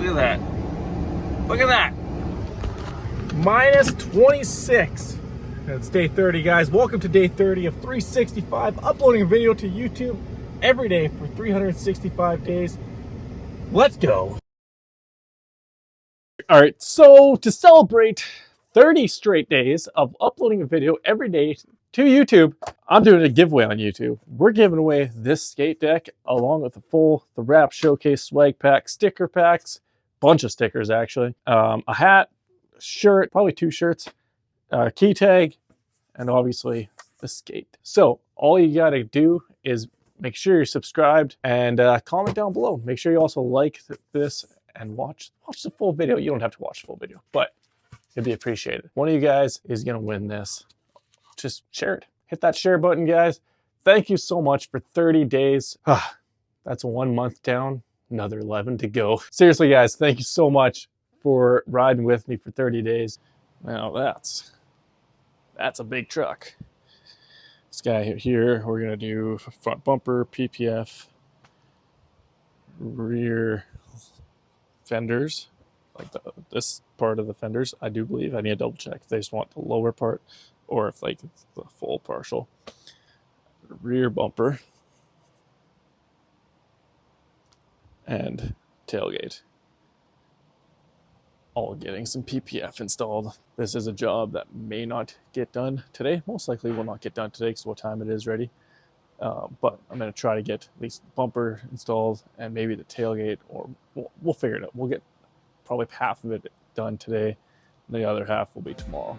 at that. Look at that. Minus 26. It's day 30, guys. Welcome to day 30 of 365, uploading a video to YouTube every day for 365 days. Let's go. All right, so to celebrate 30 straight days of uploading a video every day to YouTube, I'm doing a giveaway on YouTube. We're giving away this skate deck along with the wrap showcase swag pack, sticker packs, bunch of stickers actually, a hat, shirt, probably 2 shirts, key tag, and obviously the skate. So all you gotta do is make sure you're subscribed and comment down below. Make sure you also like this and watch the full video. You don't have to watch the full video, but it'd be appreciated. One of you guys is gonna win this. Just share it. Hit that share button, guys. Thank you so much for 30 days. That's 1 month down, another 11 to go. Seriously, guys, thank you so much for riding with me for 30 days. Now that's a big truck. This guy here, we're gonna do front bumper, PPF, rear fenders, like this part of the fenders, I do believe. I need to double check if they just want the lower part or if like the full partial. Rear bumper and tailgate. All getting some PPF installed. This is a job that may not get done today. Most likely will not get done today because what time it is ready. But I'm going to try to get at least bumper installed and maybe the tailgate, or we'll figure it out. We'll get probably half of it done today, and the other half will be tomorrow.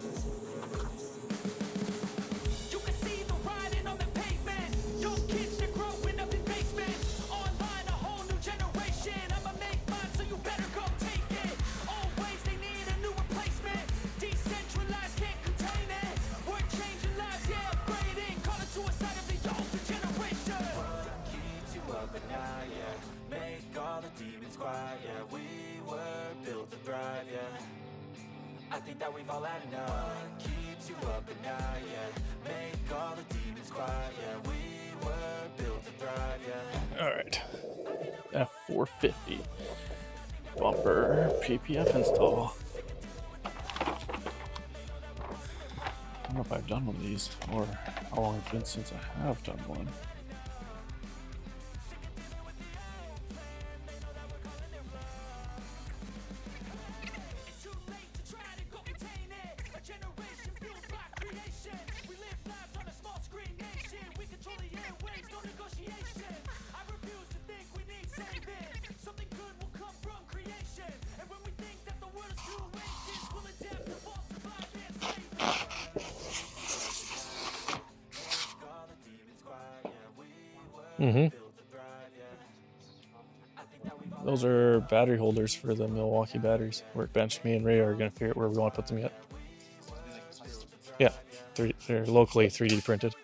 I think that we've all had enough. What keeps you up at night, yeah. Make all the demons quiet, yeah. We were built to thrive, yeah. All right, F-450 bumper PPF install. I don't know if I've done one of these or how long it's been since I have done one. Those are battery holders for the Milwaukee batteries. Workbench, me and Ray are going to figure out where we want to put them yet. Yeah, they're locally 3D printed.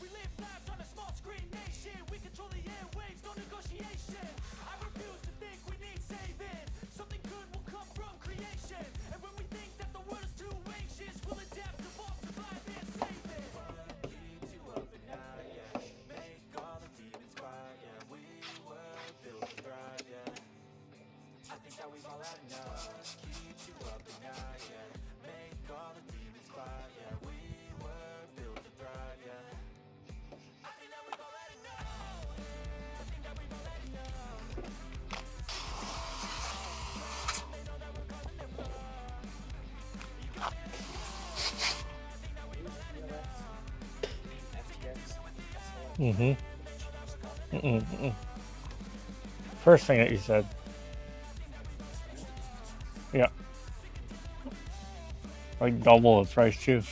We live lives on a small screen nation. We control the airwaves, don't First thing that you said. Yeah. Like double the price too.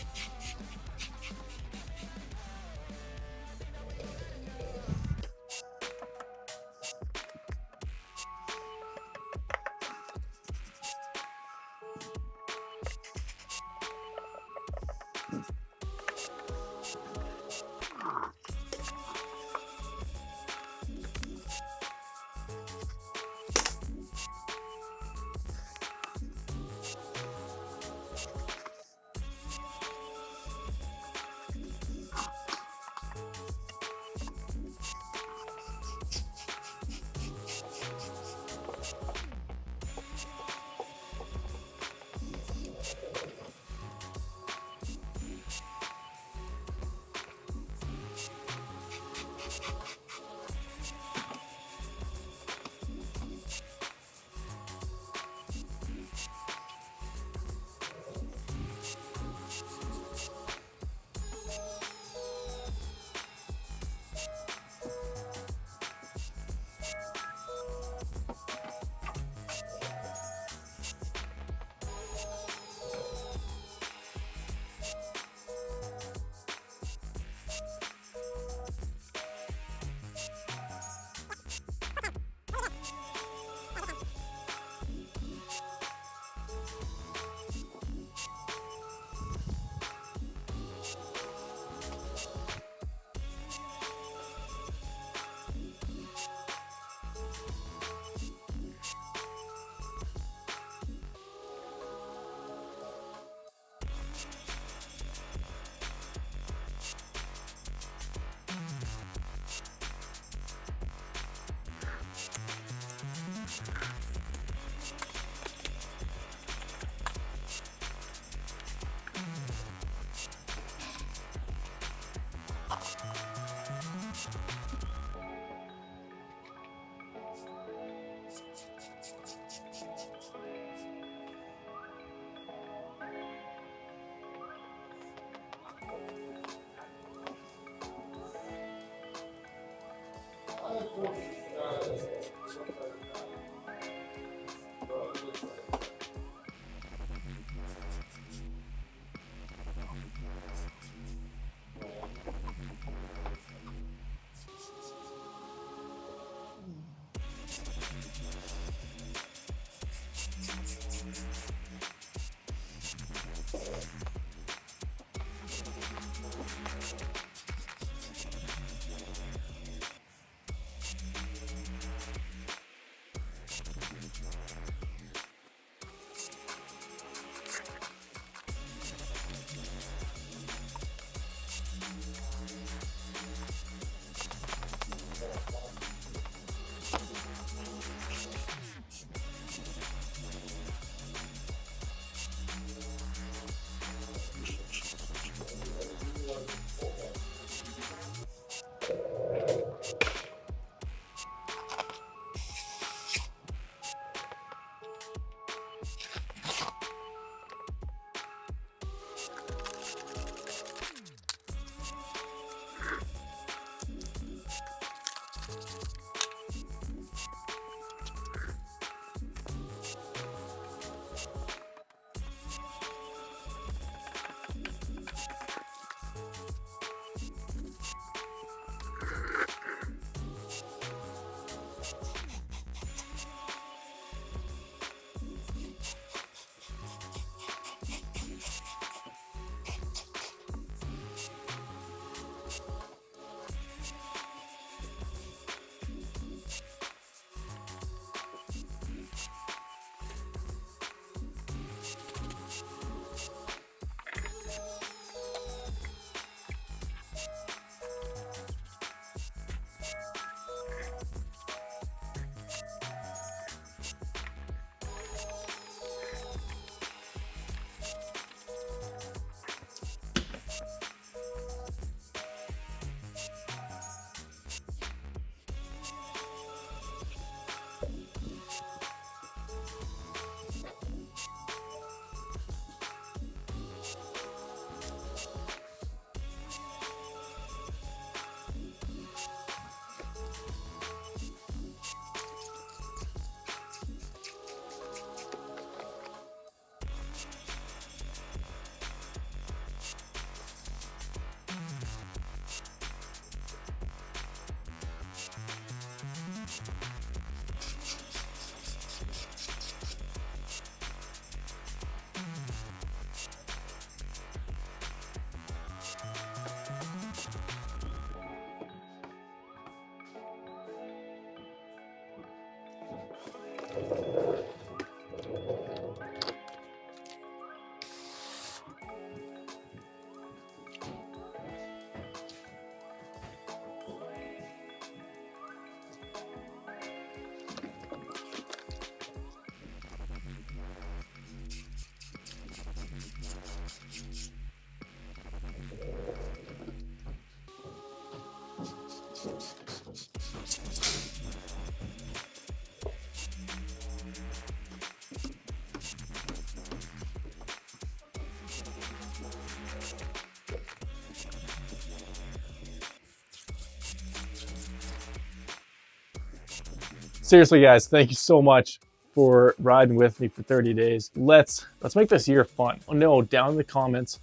Seriously, guys, thank you so much for riding with me for 30 days. Let's make this year fun. Know down in the comments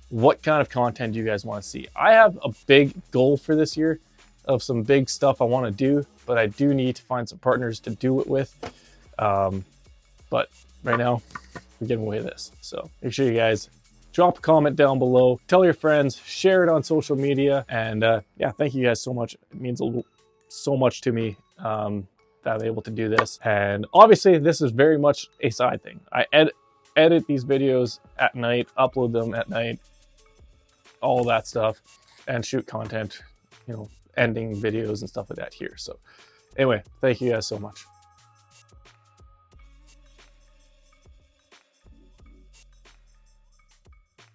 what kind of content you guys want to see. I have a big goal for this year of some big stuff I want to do, but I do need to find some partners to do it with. But right now, we're giving away this. So make sure you guys drop a comment down below, tell your friends, share it on social media, and yeah, thank you guys so much. It means so much to me that I'm able to do this. And obviously, this is very much a side thing. I edit these videos at night, upload them at night, all that stuff, and shoot content, you know, ending videos and stuff like that here. So anyway, thank you guys so much.